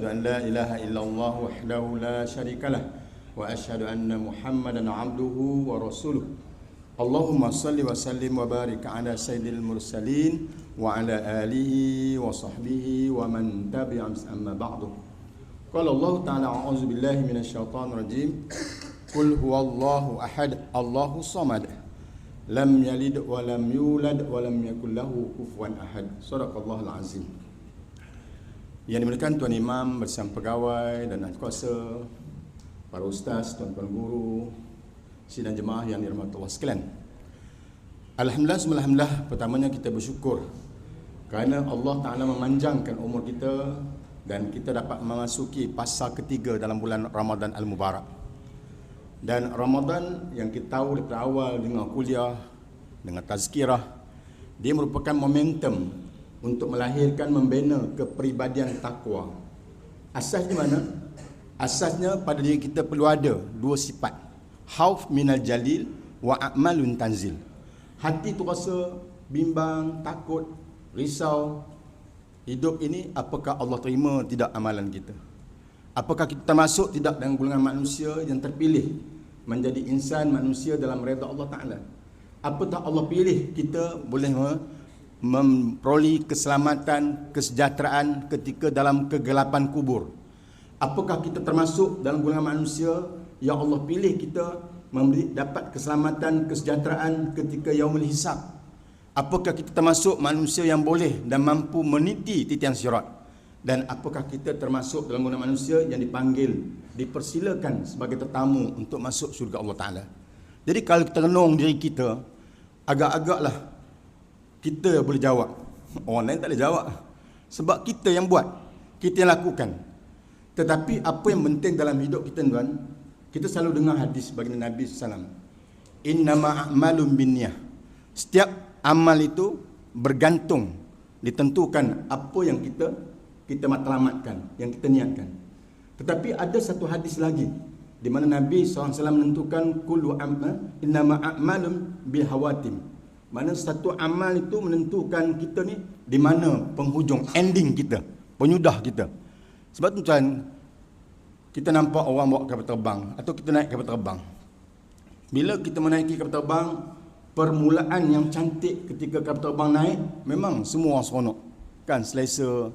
أن لا إله إلا الله وحده لا شريك له وأشهد أن محمدا عبده ورسوله اللهم صل وسلم وبارك على سيد المرسلين وعلى آله وصحبه ومن تبعهم أما بعد قال الله تعالى أعوذ بالله من الشيطان الرجيم قل هو الله أحد الله الصمد لم يلد ولم يولد ولم يكن له كفوا أحد صدق الله العظيم. Yang dimuliakan Tuan Imam bersama pegawai dan ahli kuasa, para ustaz, tuan-tuan guru, sidang jemaah yang dirahmati Allah sekalian. Alhamdulillah, pertamanya kita bersyukur kerana Allah Ta'ala memanjangkan umur kita dan kita dapat memasuki fasa ketiga dalam bulan Ramadan Al-Mubarak. Dan Ramadan yang kita tahu daripada awal dengan kuliah, dengan tazkirah, dia merupakan momentum untuk melahirkan, membina kepribadian takwa. Asasnya mana? Asasnya pada diri kita perlu ada dua sifat. Khauf minal jalil wa a'malun tanzil. Hati tu rasa bimbang, takut, risau. Hidup ini apakah Allah terima tidak amalan kita? Apakah kita termasuk tidak dalam golongan manusia yang terpilih menjadi insan manusia dalam redha Allah Ta'ala? Apakah Allah pilih kita boleh memperoleh keselamatan, kesejahteraan ketika dalam kegelapan kubur? Apakah kita termasuk dalam golongan manusia yang Allah pilih kita dapat keselamatan, kesejahteraan ketika yaumul hisab? Apakah kita termasuk manusia yang boleh dan mampu meniti titian sirat? Dan apakah kita termasuk dalam golongan manusia yang dipanggil, dipersilakan sebagai tetamu untuk masuk syurga Allah Ta'ala? Jadi kalau kita renung diri kita, agak-agaklah kita boleh jawab. Orang lain tak boleh jawab. Sebab kita yang buat, kita yang lakukan. Tetapi apa yang penting dalam hidup kita, tuan, kita selalu dengar hadis baginda Nabi SAW. Innama a'malun binniyah. Setiap amal itu bergantung, ditentukan apa yang kita matlamatkan, yang kita niatkan. Tetapi ada satu hadis lagi di mana Nabi SAW menentukan kullu innama a'malun bil hawatim. Mana satu amal itu menentukan kita ni di mana penghujung, ending kita, penyudah kita. Sebab tu tuan, kita nampak orang bawa kapal terbang atau kita naik kapal terbang. Bila kita menaiki kapal terbang, permulaan yang cantik ketika kapal terbang naik, memang semua seronok, kan, selesa.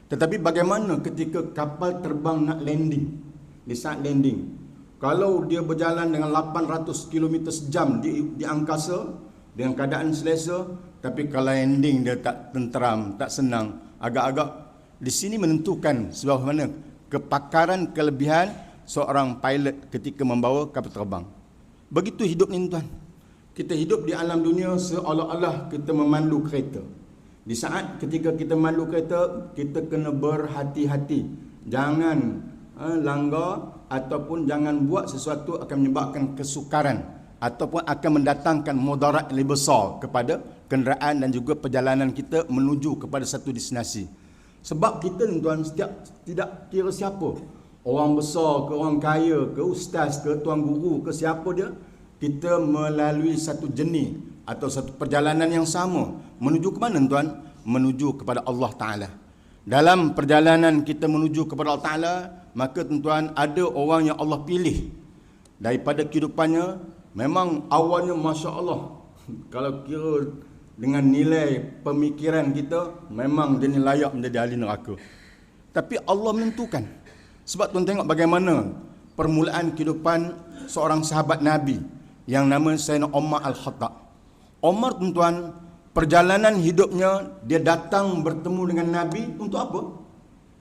Tetapi bagaimana ketika kapal terbang nak landing? Di saat landing, kalau dia berjalan dengan 800 km sejam di angkasa dengan keadaan selesa, tapi kalau landing dia tak tenteram, tak senang, agak-agak di sini menentukan sebab mana kepakaran, kelebihan seorang pilot ketika membawa kapal terbang. Begitu hidup ni, tuan. Kita hidup di alam dunia seolah-olah kita memandu kereta. Di saat ketika kita memandu kereta, kita kena berhati-hati. Jangan langgar ataupun jangan buat sesuatu akan menyebabkan kesukaran ataupun akan mendatangkan mudarat yang lebih besar kepada kenderaan dan juga perjalanan kita menuju kepada satu destinasi. Sebab kita ni, tuan, tidak kira siapa, orang besar ke, orang kaya ke, ustaz ke, tuan guru ke, siapa dia, kita melalui satu jenis atau satu perjalanan yang sama. Menuju ke mana, tuan? Menuju kepada Allah Ta'ala. Dalam perjalanan kita menuju kepada Allah Ta'ala, maka tuan, ada orang yang Allah pilih daripada kehidupannya. Memang awalnya Masya Allah, kalau kira dengan nilai pemikiran kita, memang dia ni layak menjadi ahli neraka. Tapi Allah menentukan. Sebab tuan tengok bagaimana permulaan kehidupan seorang sahabat Nabi yang nama Sayyidina Umar Al-Khattab. Umar, tuan, perjalanan hidupnya, dia datang bertemu dengan Nabi untuk apa?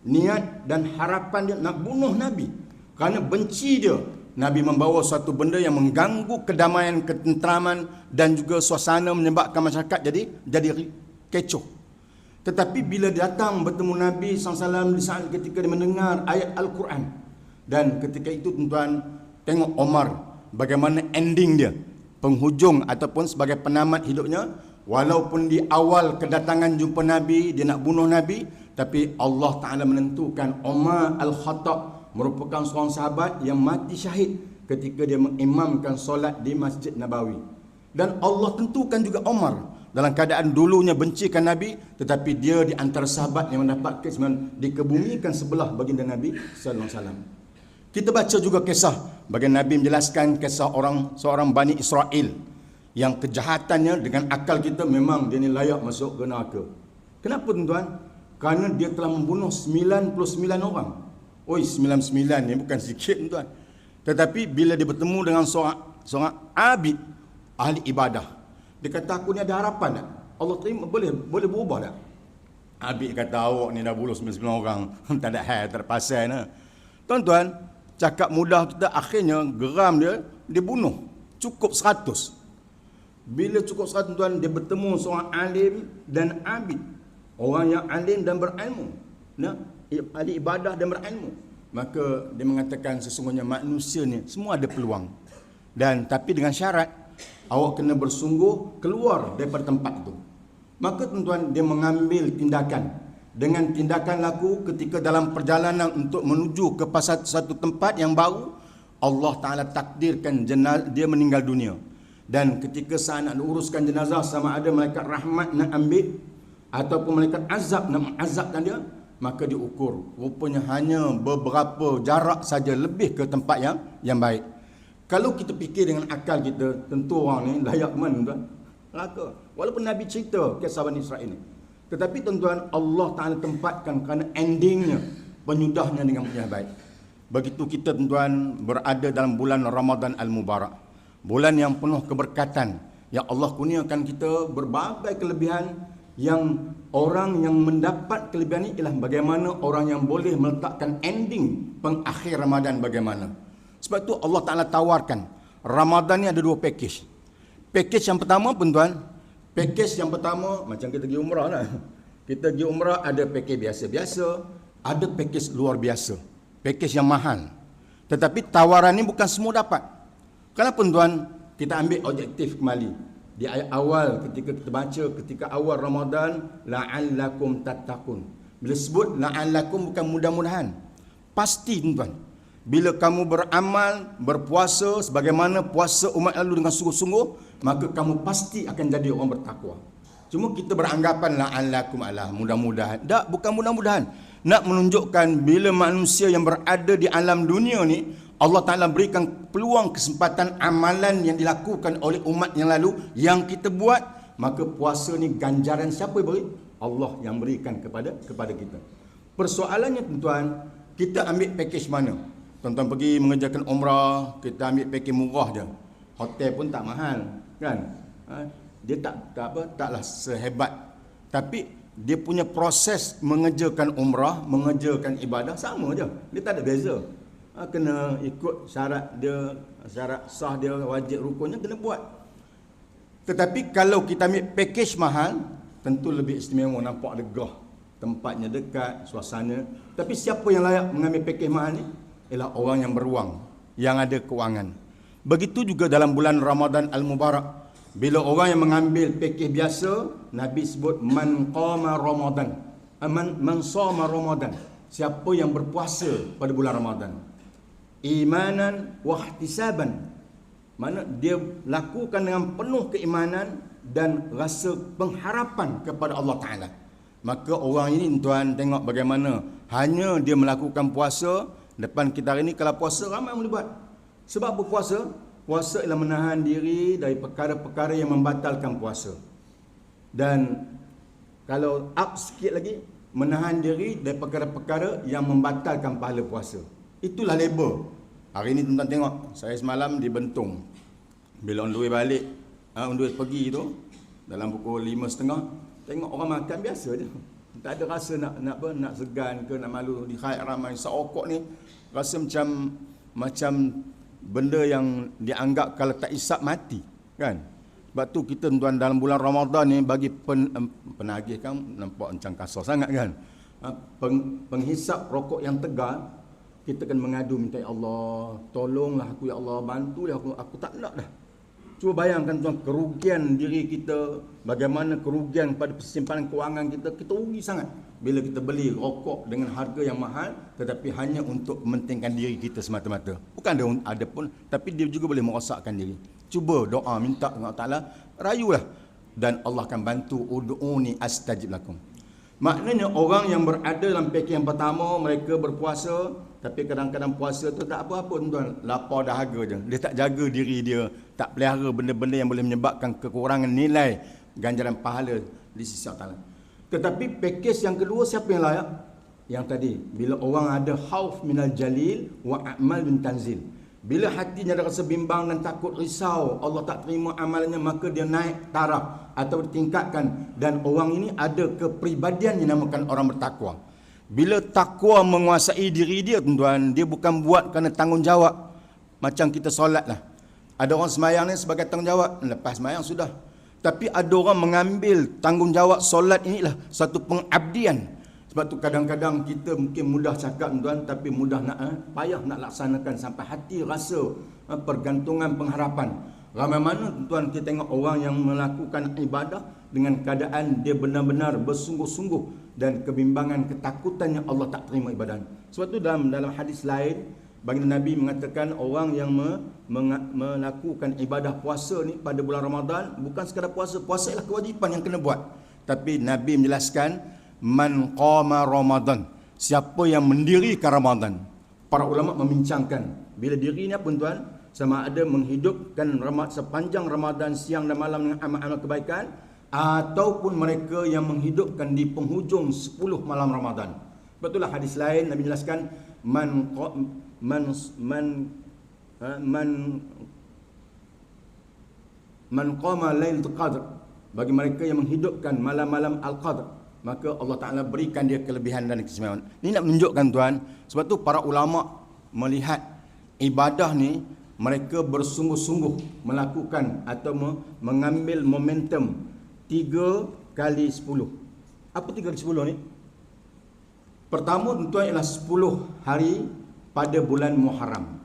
Niat dan harapan dia nak bunuh Nabi. Kerana benci dia Nabi membawa suatu benda yang mengganggu kedamaian, ketenteraman dan juga suasana, menyebabkan masyarakat jadi kecoh. Tetapi bila datang bertemu Nabi SAW di saat ketika dia mendengar ayat Al-Quran, dan ketika itu, tuan, tengok Omar bagaimana ending dia, penghujung ataupun sebagai penamat hidupnya. Walaupun di awal kedatangan jumpa Nabi, dia nak bunuh Nabi, tapi Allah Ta'ala menentukan Omar Al-Khattab merupakan seorang sahabat yang mati syahid ketika dia mengimamkan solat di Masjid Nabawi. Dan Allah tentukan juga Umar dalam keadaan dulunya bencikan Nabi, tetapi dia di antara sahabat yang mendapat keistimewaan dikebumikan sebelah baginda Nabi sallallahu alaihi wasallam. Kita baca juga kisah baginda Nabi menjelaskan kisah seorang Bani Israel yang kejahatannya dengan akal kita memang dia ni layak masuk ke neraka. Kenapa tuan-tuan? Kerana dia telah membunuh 99 orang. Oi, 99 ni bukan sikit tuan-tuan. Tetapi bila dia bertemu dengan seorang abid, ahli ibadah, dia kata, aku ni ada harapan tak? Allah terima, boleh berubah tak? Abid kata, awak ni dah bunuh 99 orang. Tak ada hal, tak ada pasal. Tuan-tuan, cakap mudah kita, akhirnya geram dia bunuh. Cukup 100. Bila cukup 100 tuan, dia bertemu seorang alim dan abid. Orang yang alim dan berilmu. Ahli ibadah dan berilmu. Maka dia mengatakan sesungguhnya manusia ni semua ada peluang. Tapi dengan syarat, awak kena bersungguh keluar daripada tempat itu. Maka tuan-tuan, dia mengambil tindakan. Dengan tindakan laku ketika dalam perjalanan untuk menuju ke satu tempat yang baru, Allah Ta'ala takdirkan dia meninggal dunia. Dan ketika saat nak uruskan jenazah, sama ada malaikat rahmat nak ambil ataupun malaikat azab nak mengazabkan dia, maka diukur. Rupanya hanya beberapa jarak saja lebih ke tempat yang baik. Kalau kita fikir dengan akal kita, tentu orang ni layak ke mana tuan? Neraka. Walaupun Nabi cerita kisah Bani Israel ni. Tetapi tuan-tuan, Allah Ta'ala tempatkan kerana endingnya, penyudahnya dengan yang baik. Begitu kita tuan-tuan berada dalam bulan Ramadan Al-Mubarak. Bulan yang penuh keberkatan. Yang Allah kurniakan kita berbagai kelebihan, yang orang yang mendapat kelebihan ini ialah bagaimana orang yang boleh meletakkan ending pengakhir Ramadan bagaimana. Sebab tu Allah Ta'ala tawarkan, Ramadan ni ada 2 pakej. Pakej yang pertama tuan, pakej yang pertama macam kita pergi umrah lah. Kita pergi umrah ada pakej biasa-biasa, ada pakej luar biasa, pakej yang mahal. Tetapi tawaran ni bukan semua dapat. Kenapa tuan? Kita ambil objektif kembali. Di ayat awal ketika kita baca ketika awal Ramadan, la'allakum tattaqun. Bila sebut la'allakum bukan mudah-mudahan. Pasti tuan. Bila kamu beramal, berpuasa sebagaimana puasa umat lalu dengan sungguh-sungguh, maka kamu pasti akan jadi orang bertakwa. Cuma kita beranggapan la'allakum ala mudah-mudahan. Tak, bukan mudah-mudahan. Nak menunjukkan bila manusia yang berada di alam dunia ni, Allah Ta'ala berikan peluang kesempatan amalan yang dilakukan oleh umat yang lalu yang kita buat, maka puasa ni ganjaran siapa yang beri? Allah yang berikan kepada kita. Persoalannya tuan-tuan, kita ambil pakej mana? Tuan-tuan pergi mengerjakan umrah, kita ambil pakej murah je. Hotel pun tak mahal, kan? Dia taklah sehebat. Tapi dia punya proses mengerjakan umrah, mengerjakan ibadah sama je. Dia tak ada beza. Kena ikut syarat dia, syarat sah dia, wajib rukunnya kena buat. Tetapi kalau kita ambil pakej mahal, tentu lebih istimewa, nampak legah, tempatnya dekat, suasana. Tapi siapa yang layak mengambil pakej mahal ni? Ialah orang yang beruang, yang ada kewangan. Begitu juga dalam bulan Ramadan Al-Mubarak. Bila orang yang mengambil pakej biasa, Nabi sebut man qama Ramadan, man shoma Ramadan. Siapa yang berpuasa pada bulan Ramadan, imanan wa ihtisaban, mana dia lakukan dengan penuh keimanan dan rasa pengharapan kepada Allah Ta'ala, maka orang ini tuan tengok bagaimana hanya dia melakukan puasa. Depan kita hari ini kalau puasa ramai yang boleh buat. Sebab berpuasa, puasa ialah menahan diri dari perkara-perkara yang membatalkan puasa. Dan kalau up sikit lagi, menahan diri dari perkara-perkara yang membatalkan pahala puasa. Itulah label. Hari ini tuan-tuan tengok, saya semalam di Bentung. Bila on the way balik, on the way pergi tu, dalam pukul 5.30, tengok orang makan biasa je. Tak ada rasa nak segan ke, nak malu. Di khair ramai seokok ni, rasa macam benda yang dianggap kalau tak isap mati, kan? Sebab tu kita tuan dalam bulan Ramadan ni bagi penagih kan nampak macam kasar sangat kan. Penghisap rokok yang tegar, kita akan mengadu minta ya Allah, tolonglah aku ya Allah, bantulah aku tak nak dah. Cuba bayangkan tuan kerugian diri kita, bagaimana kerugian pada simpanan kewangan kita rugi sangat bila kita beli rokok dengan harga yang mahal tetapi hanya untuk mementingkan diri kita semata-mata. Bukan ada pun, tapi dia juga boleh merosakkan diri. Cuba doa minta kepada Allah Taala, rayulah dan Allah akan bantu. Ud'uni astajib lakum. Maknanya orang yang berada dalam pakej yang pertama, mereka berpuasa, tapi kadang-kadang puasa tu tak apa-apa tuan, lapar dahaga je. Dia tak jaga diri dia, tak pelihara benda-benda yang boleh menyebabkan kekurangan nilai ganjaran pahala di sisi Allah Ta'ala. Tetapi pakej yang kedua, siapa yang layak? Yang tadi, bila orang ada khauf minal jalil wa a'mal bin tanzil. Bila hatinya ada rasa bimbang dan takut risau, Allah tak terima amalannya, maka dia naik taraf atau ditingkatkan. Dan orang ini ada kepribadian yang dinamakan orang bertakwa. Bila takwa menguasai diri dia, tuan-tuan, dia bukan buat kerana tanggungjawab. Macam kita solat lah. Ada orang semayang ni sebagai tanggungjawab, lepas semayang sudah. Tapi ada orang mengambil tanggungjawab solat inilah satu pengabdian. Sebab tu kadang-kadang kita mungkin mudah cakap tuan, tapi mudah nak payah nak laksanakan sampai hati rasa pergantungan pengharapan. Ramai mana tuan kita tengok orang yang melakukan ibadah dengan keadaan dia benar-benar bersungguh-sungguh dan kebimbangan, ketakutan yang Allah tak terima ibadah. Sebab tu dalam hadis lain baginda Nabi mengatakan orang yang melakukan ibadah puasa ni pada bulan Ramadan bukan sekadar puasa, puasa ialah kewajipan yang kena buat. Tapi Nabi menjelaskan man qama Ramadan, siapa yang mendirikan Ramadan. Para ulama membincangkan bila diri ni apa tuan, sama ada menghidupkan sepanjang Ramadan siang dan malam dengan amal-amal kebaikan, ataupun mereka yang menghidupkan di penghujung 10 malam Ramadan. Betullah hadis lain Nabi jelaskan man qama lailatul qadr, bagi mereka yang menghidupkan malam-malam al-qadr, maka Allah Ta'ala berikan dia kelebihan dan keistimewaan. Ini nak menunjukkan tuan, sebab tu para ulama melihat ibadah ni, mereka bersungguh-sungguh melakukan atau mengambil momentum 3 kali 10. Apa 3 kali 10 ni? Pertama tuan ialah 10 hari pada bulan Muharram.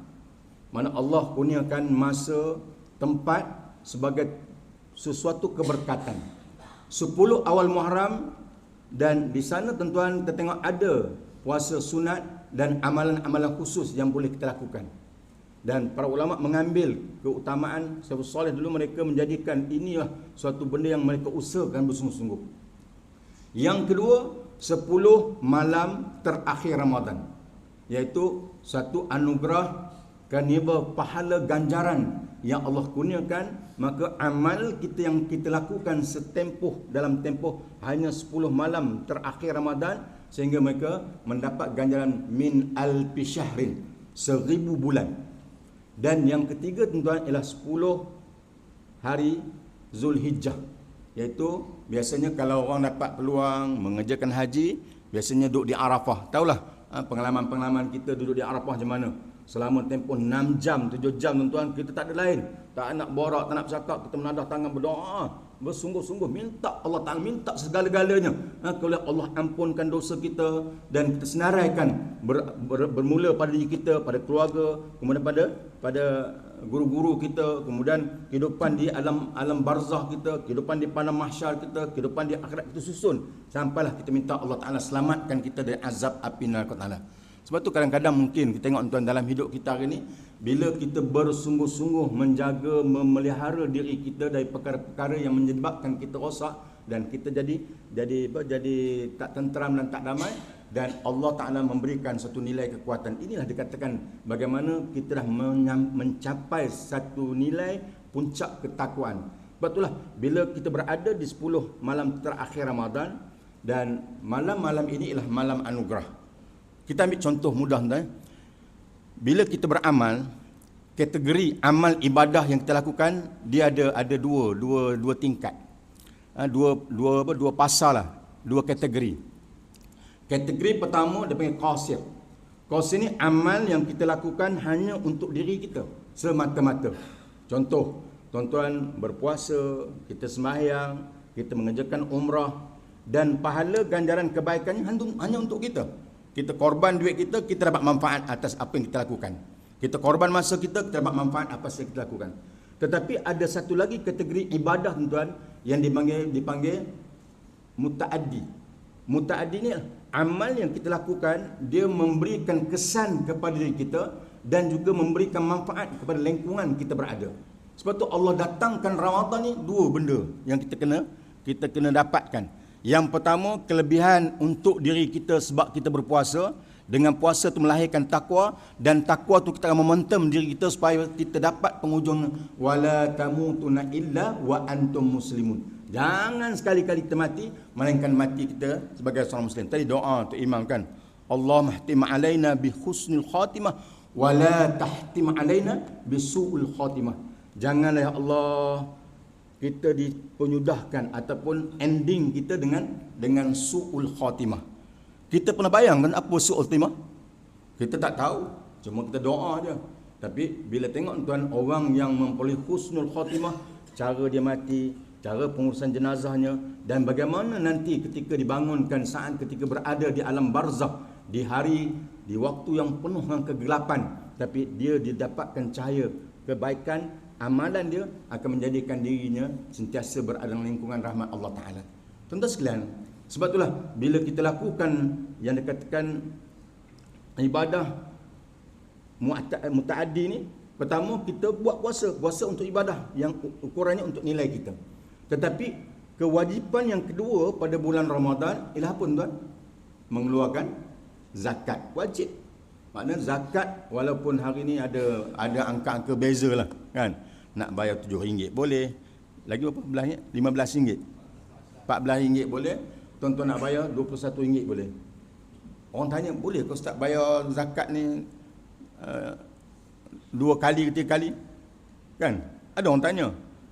Mana Allah kurniakan masa, tempat sebagai sesuatu keberkatan. 10 awal Muharram. Dan di sana tuan-tuan kita tengok ada puasa sunat dan amalan-amalan khusus yang boleh kita lakukan. Dan para ulama mengambil keutamaan salafus soleh dulu, mereka menjadikan inilah suatu benda yang mereka usahakan bersungguh-sungguh. Yang kedua, 10 malam terakhir Ramadan, iaitu satu anugerah karnival pahala ganjaran yang Allah kurniakan. Maka amal kita yang kita lakukan dalam tempoh hanya 10 malam terakhir Ramadan, sehingga mereka mendapat ganjaran min alfi syahrin, 1000 bulan. Dan yang ketiga tuan-tuan ialah 10 hari Zulhijjah, iaitu biasanya kalau orang dapat peluang mengerjakan haji, biasanya duduk di Arafah. Tahulah pengalaman-pengalaman kita duduk di Arafah macam mana. Selama tempoh 6 jam, 7 jam tuan-tuan, kita tak ada lain. Tak nak borak, tak nak bercakap, kita menadah tangan berdoa. Bersungguh-sungguh minta Allah Ta'ala, minta segala-galanya. Kalau Allah ampunkan dosa kita dan kita senaraikan bermula pada diri kita, pada keluarga, kemudian pada guru-guru kita, kemudian kehidupan di alam barzah kita, kehidupan di padang mahsyar kita, kehidupan di akhirat kita susun. Sampailah kita minta Allah Ta'ala selamatkan kita dari azab api neraka Ta'ala. Sebab tu kadang-kadang mungkin kita tengok tuan dalam hidup kita hari ni, bila kita bersungguh-sungguh menjaga, memelihara diri kita dari perkara-perkara yang menyebabkan kita rosak dan kita jadi tak tenteram dan tak damai, dan Allah Ta'ala memberikan satu nilai kekuatan. Inilah dikatakan bagaimana kita dah mencapai satu nilai puncak ketakwaan. Sebab itulah bila kita berada di 10 malam terakhir Ramadan, dan malam-malam ini ialah malam anugerah. Kita ambil contoh mudah tuan. Bila kita beramal, kategori amal ibadah yang kita lakukan, dia ada dua tingkat. Dua pasal lah, dua kategori. Kategori pertama dia panggil qasir. Qasir ni amal yang kita lakukan hanya untuk diri kita semata-mata. Contoh, tuan-tuan berpuasa, kita sembahyang, kita mengerjakan umrah, dan pahala ganjaran kebaikannya hanya untuk kita. Kita korban duit kita, kita dapat manfaat atas apa yang kita lakukan. Kita korban masa kita, kita dapat manfaat apa yang kita lakukan. Tetapi ada satu lagi kategori ibadah tuan-tuan yang dipanggil mutaaddi. Mutaaddi ni amal yang kita lakukan, dia memberikan kesan kepada diri kita dan juga memberikan manfaat kepada lingkungan kita berada. Sebab tu Allah datangkan Ramadan ni dua benda yang kita kena dapatkan. Yang pertama, kelebihan untuk diri kita sebab kita berpuasa. Dengan puasa tu melahirkan takwa, dan takwa tu kita akan momentum diri kita supaya kita dapat penghujung wala tamutunna illa wa antum muslimun. Jangan sekali-kali kita mati melainkan mati kita sebagai seorang muslim. Tadi doa tu imam kan, Allah mahtim alaina bi husnil khatimah wala tahtim alaina bi su'ul khatimah. Janganlah ya Allah kita dipenyudahkan ataupun ending kita dengan su'ul khatimah. Kita pernah bayangkan apa su'ul khatimah? Kita tak tahu, cuma kita doa je. Tapi bila tengok tuan orang yang memperoleh husnul khatimah, cara dia mati, cara pengurusan jenazahnya, dan bagaimana nanti ketika dibangunkan saat ketika berada di alam barzakh, di waktu yang penuh dengan kegelapan, tapi dia didapatkan cahaya kebaikan, amalan dia akan menjadikan dirinya sentiasa berada dalam lingkungan rahmat Allah Ta'ala. Tuan-tuan sekalian, sebab itulah bila kita lakukan yang dikatakan ibadah mutaaddi ni, pertama kita buat puasa untuk ibadah yang ukurannya untuk nilai kita. Tetapi kewajipan yang kedua pada bulan Ramadan ialah apa tuan? Mengeluarkan zakat wajib. Maknanya zakat walaupun hari ni ada angka-angka beza lah kan. Nak bayar RM7 boleh. Lagi berapa belahnya? RM15. RM14 boleh. Tuan-tuan nak bayar RM21 boleh. Orang tanya, boleh ke Ustaz bayar zakat ni 2 kali ke 3 kali? Kan? Ada orang tanya.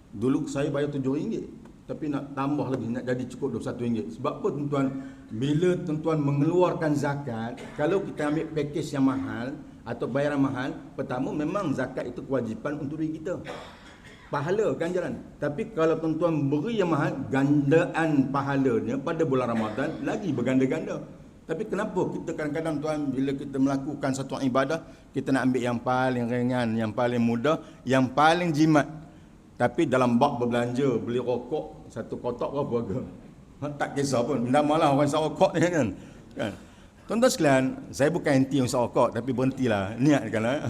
Dulu saya bayar RM7, tapi nak tambah lagi, nak jadi cukup RM21. Sebab apa tuan-tuan? Bila tuan-tuan mengeluarkan zakat, kalau kita ambil pakej yang mahal atau bayaran mahal, pertama memang zakat itu kewajipan untuk diri kita. Pahala ganjaran. Tapi kalau tuan-tuan beri yang mahal, gandaan pahalanya pada bulan Ramadan lagi berganda-ganda. Tapi kenapa kita kadang-kadang tuan bila kita melakukan satu ibadah, kita nak ambil yang paling ringan, yang paling mudah, yang paling jimat. Tapi dalam bab berbelanja, beli rokok, satu kotak berapa harga? Tak kisah pun. Benda malah orang isap rokok ni kan. Tuan-tuan sekalian, saya bukan anti isap rokok, tapi berhentilah. Niatkanlah.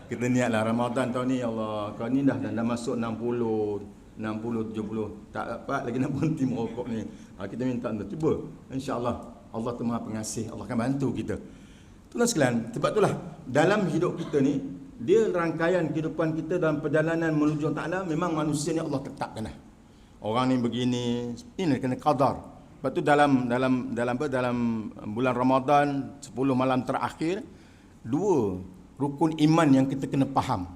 Kita niatlah Ramadan tahun ni, ya Allah, kau ni dah masuk 60, 70. Tak dapat lagi nak berhenti merokok ni. Kita minta anda cuba. InsyaAllah Allah tu Maha Pengasih, Allah akan bantu kita. Tuan-tuan sekalian, sebab itulah dalam hidup kita ni, dia rangkaian kehidupan kita dalam perjalanan menuju Allah Ta'ala, memang manusia ni Allah tetapkan dah. Orang ni begini, ini kena qadar. Lepas tu dalam bulan Ramadan 10 malam terakhir, 2 rukun iman yang kita kena faham.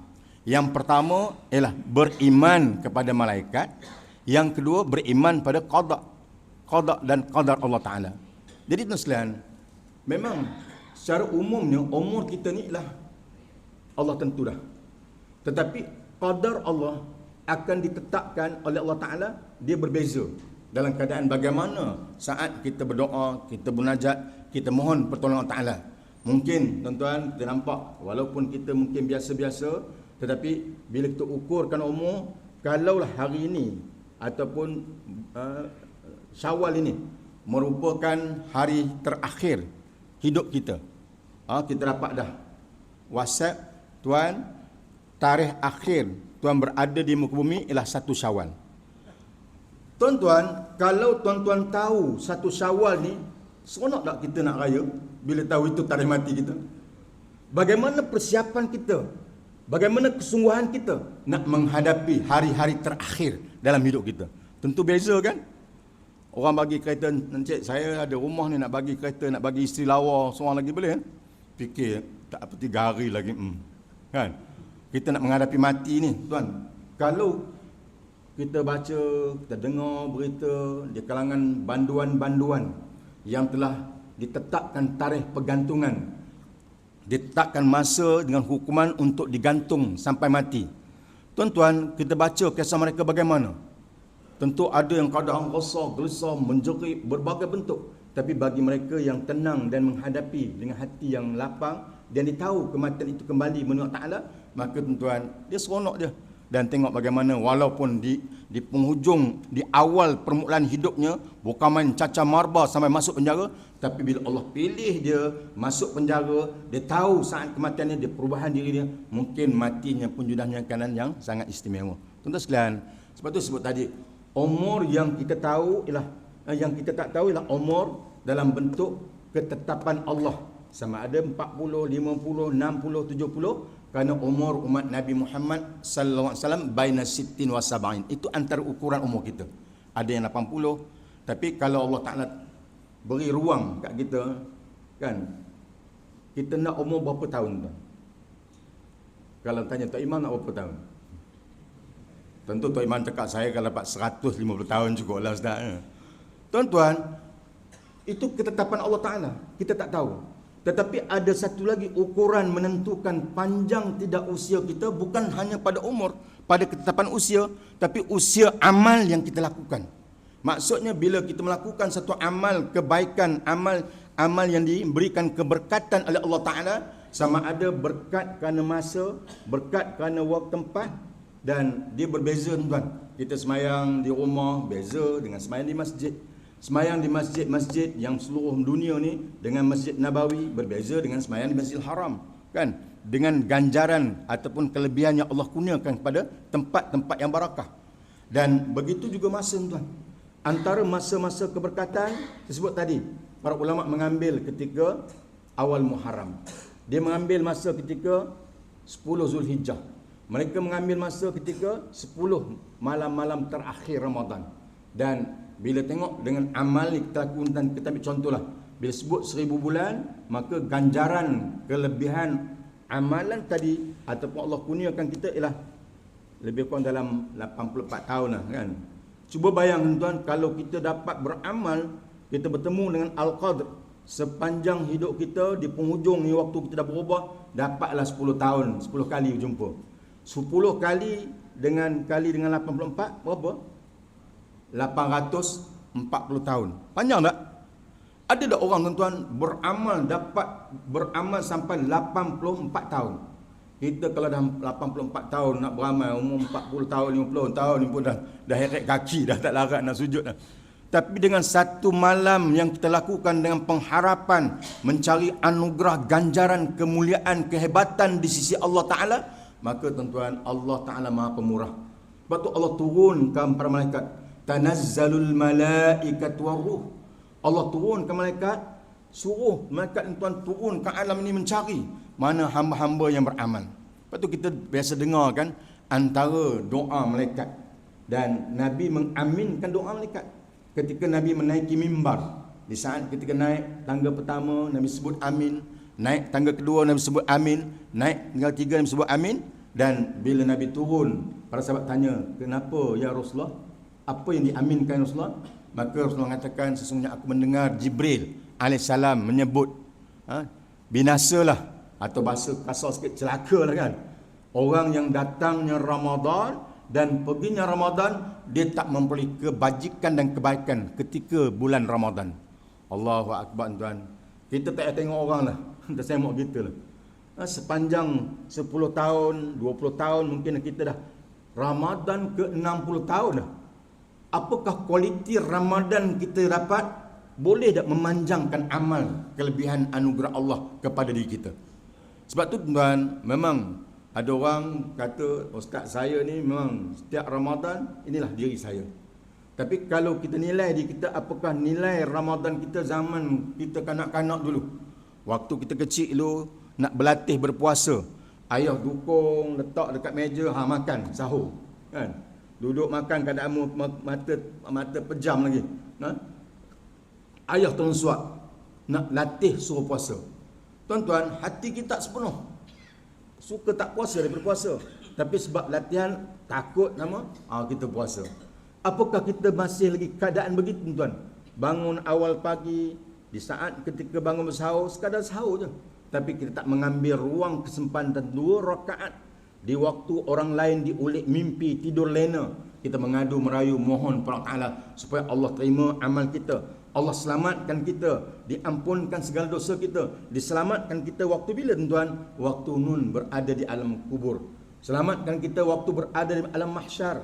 Yang pertama ialah beriman kepada malaikat, yang kedua beriman pada qada dan qadar Allah Taala. Jadi tuan sekalian, memang secara umumnya umur kita ni lah Allah tentu dah. Tetapi qadar Allah akan ditetapkan oleh Allah Taala, dia berbeza dalam keadaan bagaimana saat kita berdoa, kita munajat, kita mohon pertolongan Allah Taala. Mungkin tuan-tuan kita nampak walaupun kita mungkin biasa-biasa, tetapi bila kita ukurkan umur, kalaulah hari ini ataupun Syawal ini merupakan hari terakhir hidup kita, kita dapat dah WhatsApp tuan, tarikh akhir tuan berada di muka bumi ialah 1 Syawal. Tuan-tuan, kalau tuan-tuan tahu 1 Syawal ni, seronok tak kita nak raya bila tahu itu tarikh mati kita? Bagaimana persiapan kita? Bagaimana kesungguhan kita nak menghadapi hari-hari terakhir dalam hidup kita? Tentu beza kan? Orang bagi kereta, Encik saya ada rumah ni nak bagi kereta, nak bagi isteri lawa seorang lagi boleh kan? Fikir tak apa 3 hari lagi kan? Kita nak menghadapi mati ni tuan. Kalau kita baca, kita dengar berita di kalangan banduan-banduan yang telah ditetapkan tarikh pergantungan, ditetapkan masa dengan hukuman untuk digantung sampai mati. Tuan-tuan, kita baca kisah mereka bagaimana. Tentu ada yang keadaan resah, gelisah, menjerit, berbagai bentuk. Tapi bagi mereka yang tenang dan menghadapi dengan hati yang lapang, dan dia tahu kematian itu kembali menurut Ta'ala, maka tuan-tuan, dia seronok dia. dan tengok bagaimana walaupun di penghujung, di awal permulaan hidupnya bukan main caca marba sampai masuk penjara, tapi bila Allah pilih dia masuk penjara, dia tahu saat kematiannya, dia perubahan diri dia, mungkin matinya pun judahnya kanan yang sangat istimewa. Tuan-tuan sekalian, sebab tu sebut tadi, umur yang kita tahu ialah yang kita tak tahu ialah umur dalam bentuk ketetapan Allah, sama ada 40, 50, 60, 70, kerana umur umat Nabi Muhammad sallallahu alaihi wasallam baina sittin wa sab'in. Itu antara ukuran umur kita. Ada yang 80, tapi kalau Allah Taala beri ruang kat kita, kan, kita nak umur berapa tahun tuan? Kalau tanya Tok Imam nak berapa tahun? Tentu Tok Imam cakap saya kalau dapat 150 tahun cukup lah Ustaz. Tuan-tuan, itu ketetapan Allah Taala, kita tak tahu. Tetapi ada satu lagi ukuran menentukan panjang tidak usia kita, bukan hanya pada umur, pada ketetapan usia, tapi usia amal yang kita lakukan. Maksudnya bila kita melakukan satu amal kebaikan, amal yang diberikan keberkatan oleh Allah Taala, sama ada berkat kerana masa, berkat kerana waktu, tempat, dan dia berbeza tuan. Kita semayang di rumah beza dengan semayang di masjid. Semayang di masjid-masjid yang seluruh dunia ni dengan Masjid Nabawi berbeza dengan semayang di Masjidil Haram, kan? Dengan ganjaran ataupun kelebihan yang Allah kurniakan kepada tempat-tempat yang barakah. Dan begitu juga masa tuan. Antara masa-masa keberkatan tersebut tadi, para ulama mengambil ketika awal Muharram. Dia mengambil masa ketika 10 Zulhijjah. Mereka mengambil masa ketika 10 malam-malam terakhir Ramadan. Dan bila tengok dengan amal ni kita lakukan, kita ambil contohlah, bila sebut 1000 bulan, maka ganjaran kelebihan amalan tadi ataupun Allah kurniakan kita ialah lebih kurang dalam 84 tahun lah, kan. Cuba bayang tuan, kalau kita dapat beramal, kita bertemu dengan Al-Qadr sepanjang hidup kita, di penghujung ni waktu kita dah berubah, dapatlah 10 tahun, 10 kali berjumpa. 10 kali dengan 84 berapa? 840 tahun. Panjang tak? Ada tak orang tuan-tuan dapat beramal sampai 84 tahun? Kita kalau dah 84 tahun nak beramal, umur 40 tahun, 50 tahun ni pun dah heret kaki, dah tak larat nak sujud dah. Tapi dengan satu malam yang kita lakukan dengan pengharapan mencari anugerah, ganjaran, kemuliaan, kehebatan di sisi Allah Ta'ala, maka tuan-tuan, Allah Ta'ala Maha Pemurah. Sebab tu Allah turunkan para malaikat. Tanazzalul malaikatu waruh. Allah turunkan malaikat, suruh malaikat tuan turun ke alam ini mencari mana hamba-hamba yang beramal. Lepas tu kita biasa dengar kan antara doa malaikat, dan Nabi mengaminkan doa malaikat. Ketika Nabi menaiki mimbar, di saat ketika naik tangga pertama Nabi sebut amin, naik tangga kedua Nabi sebut amin, naik tangga ketiga Nabi sebut amin, dan bila Nabi turun, para sahabat tanya, "Kenapa ya Rasulullah? Apa yang diaminkan Rasulullah?" Maka Rasulullah mengatakan, "Sesungguhnya aku mendengar Jibril alaihissalam menyebut, binasalah," atau bahasa kasar sikit, celakalah kan, orang yang datangnya Ramadan dan perginya Ramadan, dia tak memperoleh kebajikan dan kebaikan ketika bulan Ramadan. Allahu Akbar tuan. Kita tak payah tengok orang lah, kita semok kita lah. Sepanjang 10 tahun, 20 tahun mungkin kita dah Ramadan ke 60 tahun dah. Apakah kualiti Ramadan kita dapat? Boleh tak memanjangkan amal, kelebihan anugerah Allah kepada diri kita? Sebab tu tuan, memang ada orang kata, "Ustaz saya ni memang setiap Ramadan inilah diri saya." Tapi kalau kita nilai diri kita, apakah nilai Ramadan kita zaman kita kanak-kanak dulu? Waktu kita kecil dulu nak berlatih berpuasa, ayah dukung, letak dekat meja, makan sahur, kan? Duduk makan keadaan mata pejam lagi. Ayah tolong suap, nak latih suruh puasa. Tuan-tuan, hati kita tak sepenuh suka tak puasa daripada puasa, tapi sebab latihan takut kita puasa. Apakah kita masih lagi keadaan begitu tuan? Bangun awal pagi, di saat ketika bangun bersahur, sekadar sahur je, tapi kita tak mengambil ruang kesempatan 2 rakaat di waktu orang lain diulik mimpi, tidur lena. Kita mengadu merayu mohon kepada Allah Ta'ala supaya Allah terima amal kita, Allah selamatkan kita, diampunkan segala dosa kita, diselamatkan kita waktu bila tuan? Waktu nun berada di alam kubur. Selamatkan kita waktu berada di alam mahsyar.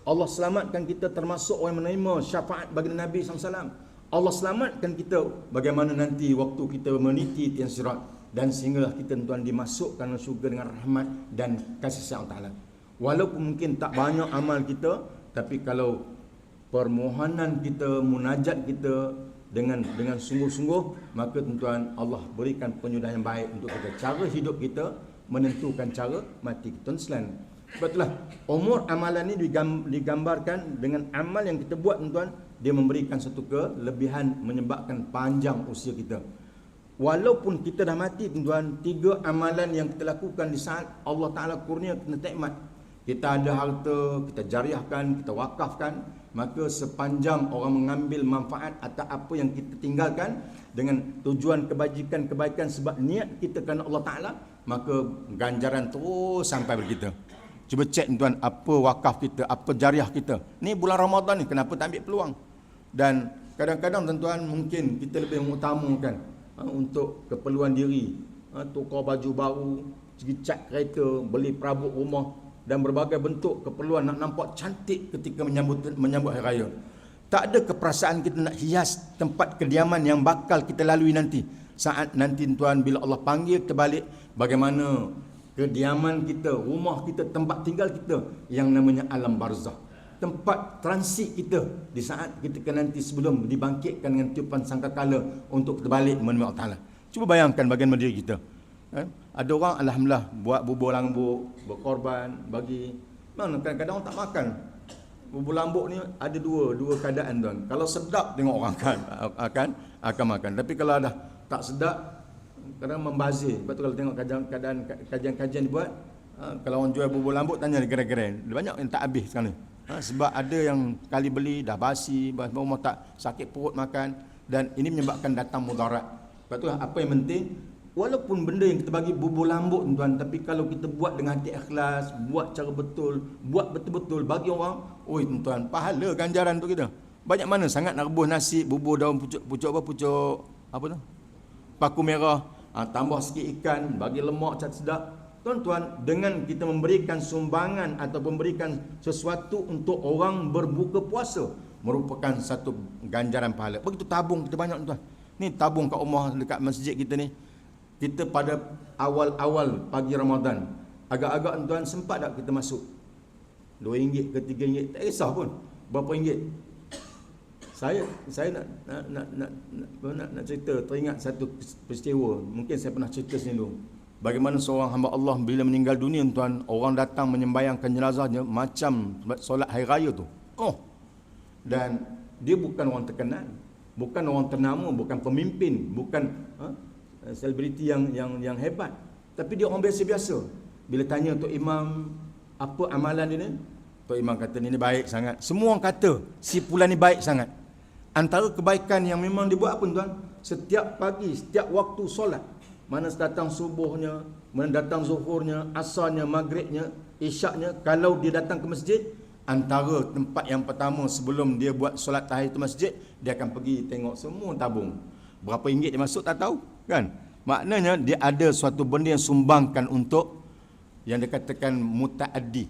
Allah selamatkan kita termasuk orang yang menerima syafaat bagi Nabi SAW. Allah selamatkan kita bagaimana nanti waktu kita meniti tiang sirat, dan sehinggalah kita tuan dimasukkan ke syurga dengan rahmat dan kasih sayang Ta'ala. Walaupun mungkin tak banyak amal kita, tapi kalau permohonan kita, munajat kita dengan sungguh-sungguh, maka tuan Allah berikan penyudahan yang baik untuk kita. Cara hidup kita menentukan cara mati kita. Tuan, sebab itulah umur amalan ini digambarkan dengan amal yang kita buat tuan, dia memberikan satu kelebihan, menyebabkan panjang usia kita. Walaupun kita dah mati tuan, 3 amalan yang kita lakukan di saat Allah Ta'ala kurnia kita nikmat. Kita ada harta, kita jariahkan, kita wakafkan, maka sepanjang orang mengambil manfaat atas apa yang kita tinggalkan dengan tujuan kebajikan-kebaikan sebab niat kita kerana Allah Ta'ala, maka ganjaran terus sampai pada kita. Cuba cek tuan, apa wakaf kita, apa jariah kita. Ni bulan Ramadan ni, kenapa tak ambil peluang? Dan kadang-kadang tuan-tuan mungkin kita lebih mengutamakan untuk keperluan diri, tukar baju baru, pergi cat kereta, beli perabot rumah dan berbagai bentuk keperluan nak nampak cantik ketika menyambut hari raya. Tak ada keperasaan kita nak hias tempat kediaman yang bakal kita lalui nanti. Saat nanti tuan, bila Allah panggil kita balik, bagaimana kediaman kita, rumah kita, tempat tinggal kita yang namanya alam barzah. Tempat transit kita di saat kita nanti sebelum dibangkitkan dengan tiupan sangkakala untuk kita balik menemui Allah Ta'ala. Cuba bayangkan bagaimana diri kita. Ada orang alhamdulillah buat bubur lambuk, berkorban, bagi. Mana kadang-kadang orang tak makan. Bubur lambuk ni ada dua keadaan tuan. Kalau sedap tengok orang akan makan. Tapi kalau dah tak sedap, kadang membazir. Lepas tu kalau tengok kajian-kajian dibuat, kalau orang jual bubur lambuk, tanya gerai-gerai. Banyak yang tak habis sekarang ni. Sebab ada yang kali beli dah basi, rumah tak, sakit perut makan, dan ini menyebabkan datang mudarat. Sebab tu apa yang penting, walaupun benda yang kita bagi bubur lambuk tuan, tapi kalau kita buat dengan hati ikhlas, buat cara betul, buat betul-betul bagi orang, oi tuan, pahala ganjaran tu kita. Banyak mana sangat nak rebus nasi, bubur daun pucuk apa tu? Paku merah, tambah sikit ikan, bagi lemak cat sedap. Tuan-tuan, dengan kita memberikan sumbangan atau memberikan sesuatu untuk orang berbuka puasa, merupakan satu ganjaran pahala. Begitu tabung kita banyak tuan. Ni tabung kat rumah dekat masjid kita ni. Kita pada awal-awal pagi Ramadan, agak-agak tuan sempat tak kita masuk RM2 ke RM3, tak kisah pun berapa ringgit. Saya nak cerita, teringat satu peristiwa, mungkin saya pernah cerita sini dulu. Bagaimana seorang hamba Allah bila meninggal dunia tuan, orang datang menyembayangkan jenazahnya macam solat hari raya tu. Dan dia bukan orang terkenal, bukan orang ternama, bukan pemimpin, bukan selebriti yang hebat, tapi dia orang biasa-biasa. Bila tanya Tok Imam apa amalan dia ni, Tok Imam kata ni baik sangat. Semua orang kata si fulan ni baik sangat. Antara kebaikan yang memang dibuat apa tuan? Setiap pagi, setiap waktu solat, mana datang subuhnya, mana datang zuhurnya, asarnya, maghribnya, isyaknya, kalau dia datang ke masjid, antara tempat yang pertama sebelum dia buat solat tahiyat masjid, dia akan pergi tengok semua tabung. Berapa ringgit dia masuk tak tahu, kan? Maknanya dia ada suatu benda yang sumbangkan untuk yang dikatakan mutaaddi.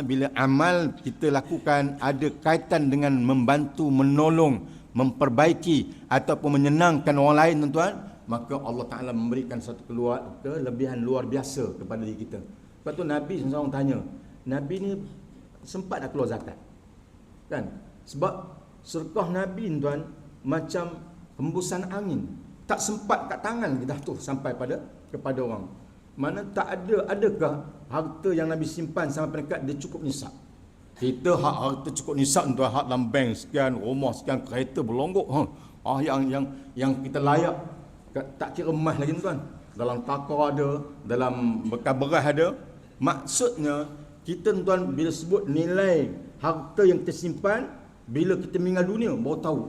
Bila amal kita lakukan ada kaitan dengan membantu, menolong, memperbaiki ataupun menyenangkan orang lain tuan-tuan, maka Allah Ta'ala memberikan satu kelebihan luar biasa kepada diri kita. Lepas tu Nabi SAW tanya, Nabi ni sempat dah keluar zakat, kan? Sebab sedekah Nabi tuan macam hembusan angin, tak sempat kat tangan kita tu sampai kepada orang. Mana tak adakah harta yang Nabi simpan sampai peringkat dia cukup nisab? Kita harta cukup nisab tuan, hak dalam bank sekian, rumah sekian, kereta berlonggok, yang kita layak, tak kira emas lagi tuan, dalam takar ada, dalam bekal beras ada. Maksudnya kita tuan bila sebut nilai harta yang kita simpan, bila kita meninggal dunia baru tahu,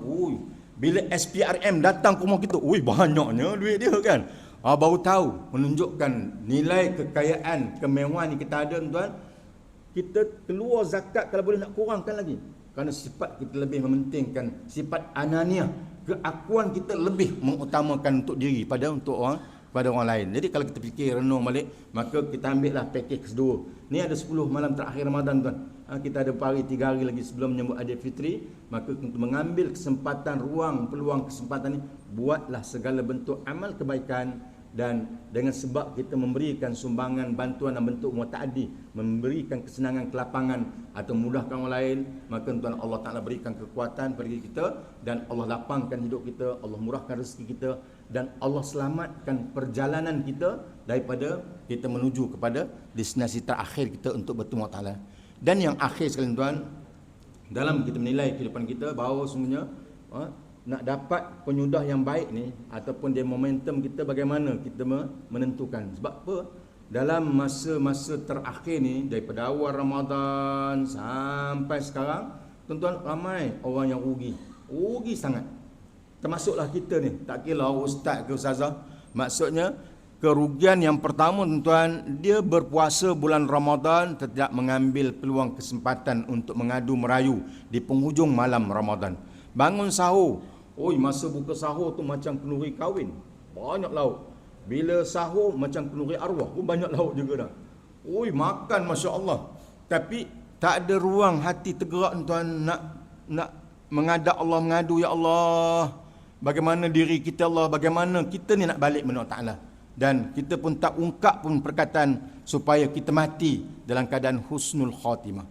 bila SPRM datang ke rumah kita, banyaknya duit dia, kan? Baru tahu, menunjukkan nilai kekayaan, kemewahan yang kita ada tuan. Kita keluar zakat kalau boleh nak kurangkan lagi, kerana sifat kita lebih mementingkan sifat ananiah, keakuan kita lebih mengutamakan untuk diri pada untuk orang, kepada orang lain. Jadi kalau kita fikir renung balik, maka kita ambillah pakej kedua. Ni ada 10 malam terakhir Ramadan tuan. Kita ada hari 3 hari lagi sebelum menyambut Aidilfitri, maka untuk mengambil kesempatan, peluang kesempatan ni, buatlah segala bentuk amal kebaikan. Dan dengan sebab kita memberikan sumbangan bantuan dalam bentuk mutaaddi, memberikan kesenangan, kelapangan atau memudahkan orang lain, maka tuan Allah Taala berikan kekuatan pada diri kita, dan Allah lapangkan hidup kita, Allah murahkan rezeki kita, dan Allah selamatkan perjalanan kita daripada kita menuju kepada destinasi terakhir kita untuk bertemu Allah Taala. Dan yang akhir sekali tuan, dalam kita menilai kehidupan kita, bahawa sungguhnya nak dapat penyudah yang baik ni, ataupun dia momentum kita, bagaimana kita menentukan. Sebab apa? Dalam masa-masa terakhir ni, daripada awal Ramadan sampai sekarang, tuan-tuan, ramai orang yang rugi sangat. Termasuklah kita ni, tak kira ustaz ke ustazah. Maksudnya kerugian yang pertama tuan-tuan, dia berpuasa bulan Ramadan tidak mengambil peluang kesempatan untuk mengadu merayu di penghujung malam Ramadan. Bangun sahur, masa buka sahur tu macam kenduri kahwin, banyak lauk. Bila sahur macam kenduri arwah pun banyak lauk juga dah. Makan Masya Allah. Tapi tak ada ruang hati tergerak tuan, nak mengadap Allah, mengadu, ya Allah, bagaimana diri kita Allah, bagaimana kita ni nak balik kepada Allah Ta'ala. Dan kita pun tak ungkap pun perkataan supaya kita mati dalam keadaan husnul khatimah.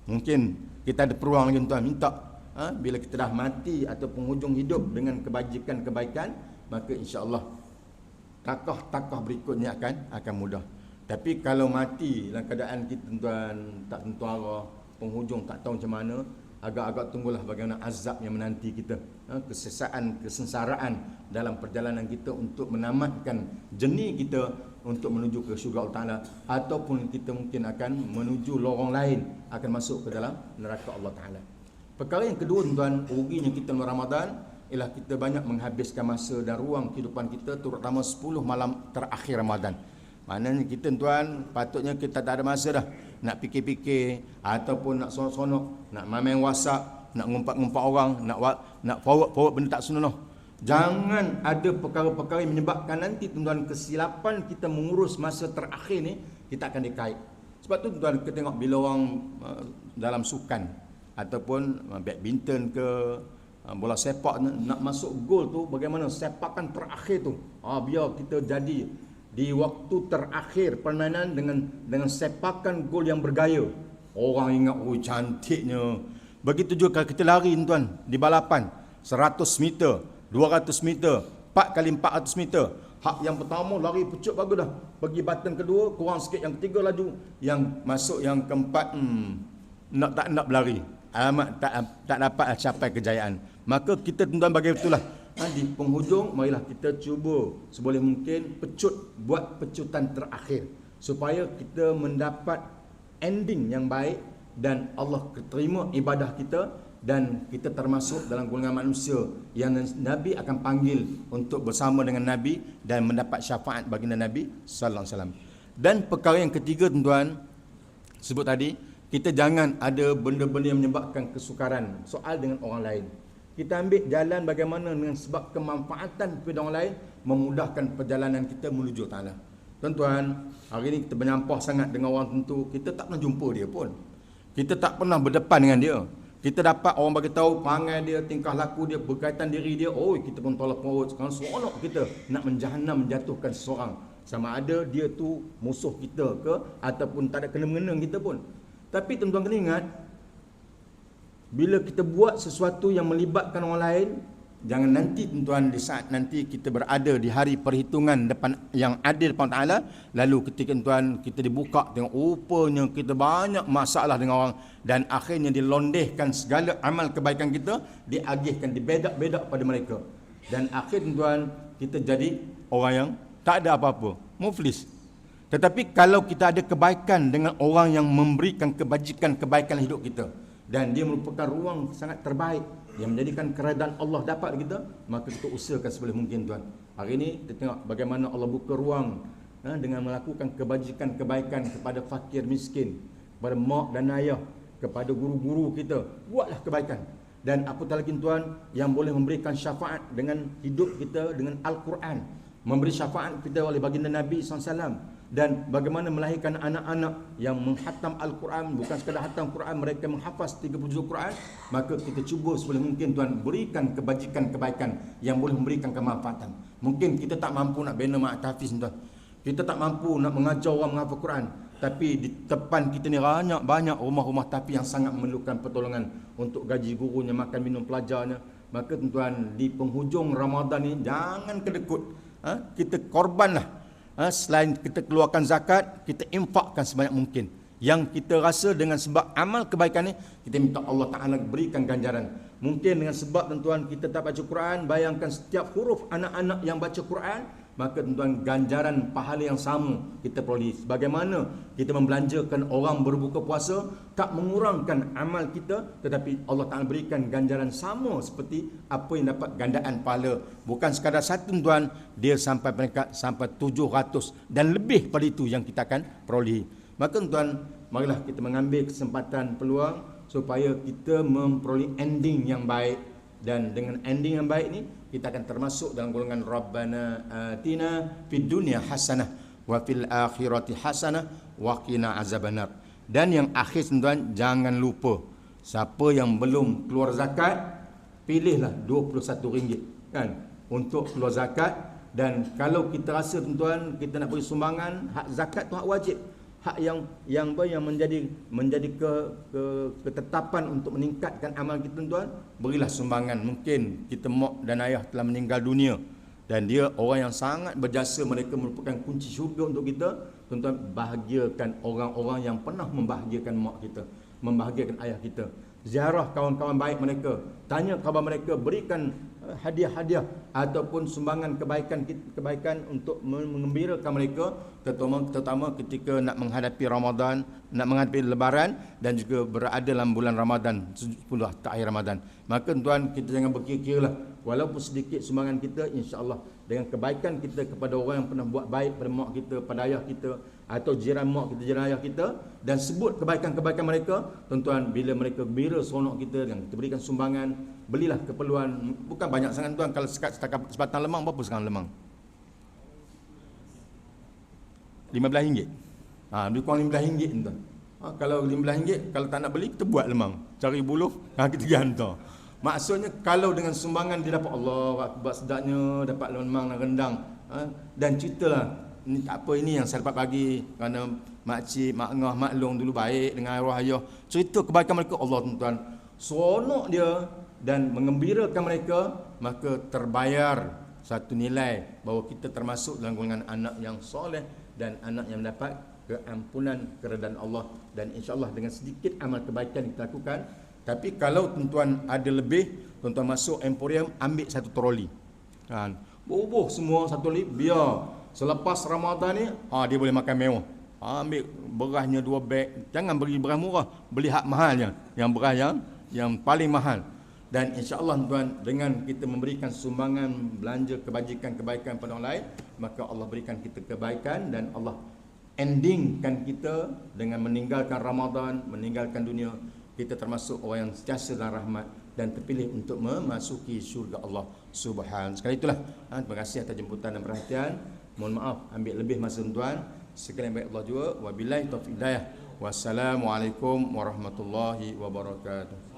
Mungkin kita ada peluang lagi tuan, minta bila kita dah mati atau penghujung hidup dengan kebajikan, kebaikan, maka insya-Allah takah berikutnya akan mudah. Tapi kalau mati dalam keadaan kita tuan tak tentu arah, penghujung tak tahu macam mana, agak-agak tunggulah bagaimana azab yang menanti kita, kesesaan, kesengsaraan dalam perjalanan kita untuk menamatkan jenis kita untuk menuju ke syurga Allah Ta'ala, ataupun kita mungkin akan menuju lorong lain, akan masuk ke dalam neraka Allah Ta'ala. Perkara yang kedua tuan, ruginya kita dalam Ramadan ialah kita banyak menghabiskan masa dan ruang kehidupan kita, terutama 10 malam terakhir Ramadan. Maknanya kita tuan, patutnya kita tak ada masa dah nak fikir-fikir, ataupun nak sonok-sonok, nak main WhatsApp, nak ngumpat-ngumpat orang, nak forward benda tak senonoh. Jangan ada perkara-perkara yang menyebabkan nanti tuan kesilapan kita mengurus masa terakhir ni, kita akan dikait. Sebab tu tuan, kita tengok bila orang dalam sukan ataupun badminton ke bola sepak, nak masuk gol tu, bagaimana sepakan terakhir tu, biar kita jadi di waktu terakhir permainan dengan sepakan gol yang bergaya. Orang ingat, cantiknya. Begitu juga kalau kita lari tuan, di balapan 100 meter, 200 meter, 4 kali 400 meter. Hak yang pertama lari pucuk bagus dah, pergi button kedua kurang sikit, yang ketiga laju, yang masuk yang keempat tak nak berlari, alamak tak dapat capai kejayaan. Maka kita tuan bagi itulah, di penghujung marilah kita cuba seboleh mungkin buat pecutan terakhir, supaya kita mendapat ending yang baik dan Allah terima ibadah kita, dan kita termasuk dalam golongan manusia yang Nabi akan panggil untuk bersama dengan Nabi dan mendapat syafaat baginda Nabi sallallahu alaihi wasallam. Dan perkara yang ketiga tuan, sebut tadi, kita jangan ada benda-benda yang menyebabkan kesukaran, soal dengan orang lain. Kita ambil jalan bagaimana dengan sebab kemanfaatan kepada orang lain, memudahkan perjalanan kita menuju Ta'ala. Tuan-tuan, hari ini kita menyampah sangat dengan orang tentu, kita tak pernah jumpa dia pun, kita tak pernah berdepan dengan dia. Kita dapat orang bagi tahu perangai dia, tingkah laku dia, berkaitan diri dia, kita pun tolak perut. Sekarang seronok kita nak menjahanam, menjatuhkan seseorang, sama ada dia tu musuh kita ke ataupun tak ada kena-mengena kita pun. Tapi tuan-tuan kena ingat, bila kita buat sesuatu yang melibatkan orang lain, jangan nanti tuan-tuan, di saat nanti kita berada di hari perhitungan depan yang adil depan Ta'ala, lalu ketika tuan kita dibuka, tengok rupanya kita banyak masalah dengan orang, dan akhirnya dilondehkan segala amal kebaikan kita, diagihkan, dibedak-bedak pada mereka, dan akhir tuan kita jadi orang yang tak ada apa-apa, muflis. Tetapi kalau kita ada kebaikan dengan orang yang memberikan kebaikan hidup kita, dan dia merupakan ruang sangat terbaik yang menjadikan keredaan Allah dapat kita, maka kita usahakan seboleh mungkin tuan. Hari ini kita tengok bagaimana Allah buka ruang dengan melakukan kebaikan kepada fakir miskin, kepada mak dan ayah, kepada guru-guru kita. Buatlah kebaikan. Dan apatah lagi tuan, yang boleh memberikan syafaat dengan hidup kita dengan Al-Quran. memberi syafaat kita oleh baginda Nabi SAW, dan bagaimana melahirkan anak-anak yang menghatam Al-Quran, bukan sekadar hatam Quran, mereka menghafaz 30 juz Quran. Maka kita cuba sebelum mungkin Tuhan berikan kebajikan kebaikan yang boleh memberikan kemanfaatan. Mungkin kita tak mampu nak bina mak tahfiz tuan, kita tak mampu nak mengajar orang menghafal Quran, tapi di depan kita ni banyak rumah-rumah tapi yang sangat memerlukan pertolongan untuk gaji gurunya, makan minum pelajarnya. Maka tuan-tuan, di penghujung Ramadan ni jangan kedekut, kita korbanlah. Selain kita keluarkan zakat, kita infakkan sebanyak mungkin. Yang kita rasa dengan sebab amal kebaikan ni, kita minta Allah Ta'ala berikan ganjaran. Mungkin dengan sebab tuan-tuan kita tak baca Quran, bayangkan setiap huruf anak-anak yang baca Quran, maka tuan-tuan ganjaran pahala yang sama kita peroleh. Bagaimana kita membelanjakan orang berbuka puasa, tak mengurangkan amal kita, tetapi Allah Ta'ala berikan ganjaran sama seperti apa yang dapat gandaan pahala. Bukan sekadar satu tuan, dia sampai peringkat sampai 700 dan lebih pada itu yang kita akan peroleh. Maka tuan, marilah kita mengambil kesempatan peluang supaya kita memperoleh ending yang baik. Dan dengan ending yang baik ni, kita akan termasuk dalam golongan Rabbana atina fid dunya hasanah wa fil akhirati hasanah wa qina azabannar. Dan yang akhir tuan, jangan lupa, siapa yang belum keluar zakat, pilihlah RM21 kan untuk keluar zakat. Dan kalau kita rasa tuan-tuan kita nak beri sumbangan, hak zakat tu hak wajib, hak yang menjadi ketetapan untuk meningkatkan amal kita tuan, berilah sumbangan. Mungkin kita mak dan ayah telah meninggal dunia dan dia orang yang sangat berjasa, mereka merupakan kunci syurga untuk kita. Tuan-tuan, bahagiakan orang-orang yang pernah membahagiakan mak kita, membahagiakan ayah kita. Ziarah kawan-kawan baik mereka, tanya khabar mereka, berikan hadiah-hadiah ataupun sumbangan kebaikan untuk mengembirakan mereka, terutama ketika nak menghadapi Ramadan, nak menghadapi Lebaran dan juga berada dalam bulan Ramadan, 10 terakhir Ramadan. Maka tuan, kita jangan berkira-kiralah, walaupun sedikit sumbangan kita, insya-Allah dengan kebaikan kita kepada orang yang pernah buat baik pada mak kita, pada ayah kita, atau jiran mak kita, jiran ayah kita, dan sebut kebaikan-kebaikan mereka, tuan-tuan, bila mereka gembira seronok kita, dan kita berikan sumbangan, belilah keperluan. Bukan banyak sangat tuan, kalau setakat sebatang lemang, berapa sekarang lemang? RM15. Lebih kurang RM15 tuan. Kalau RM15, kalau tak nak beli, kita buat lemang, cari buluh, kita hantar. Maksudnya kalau dengan sumbangan dia dapat, Allah Akbar, sedapnya dapat lemang dan rendang, dan ceritalah, ni tak apa, ini yang saya dapat bagi kerana makcik, mak ngah, mak long dulu baik dengan arwah ayah. Cerita kebaikan mereka, Allah tuan-tuan, seronok dia dan mengembirakan mereka, maka terbayar satu nilai bahawa kita termasuk dalam golongan anak yang soleh dan anak yang mendapat keampunan, keredaan Allah. Dan insya-Allah dengan sedikit amal kebaikan kita lakukan. Tapi kalau tuan-tuan ada lebih, tuan-tuan masuk Emporium, ambil satu troli, kan, bubuh semua satu troli, biar selepas Ramadan ni dia boleh makan mewah. Ambil berasnya 2 beg, jangan beli beras murah, beli hak mahalnya, yang beras yang paling mahal. Dan insya-Allah tuan, dengan kita memberikan sumbangan, belanja kebajikan, kebaikan pada orang lain, maka Allah berikan kita kebaikan dan Allah endingkan kita dengan meninggalkan Ramadan, meninggalkan dunia. Kita termasuk orang yang sentiasa dalam rahmat dan terpilih untuk memasuki syurga Allah Subhanahu. Sekali itulah, terima kasih atas jemputan dan perhatian. Mohon maaf ambil lebih masa tuan. Sekalian baik Allah juga. Wabillahi taufiq hidayah. Wassalamualaikum warahmatullahi wabarakatuh.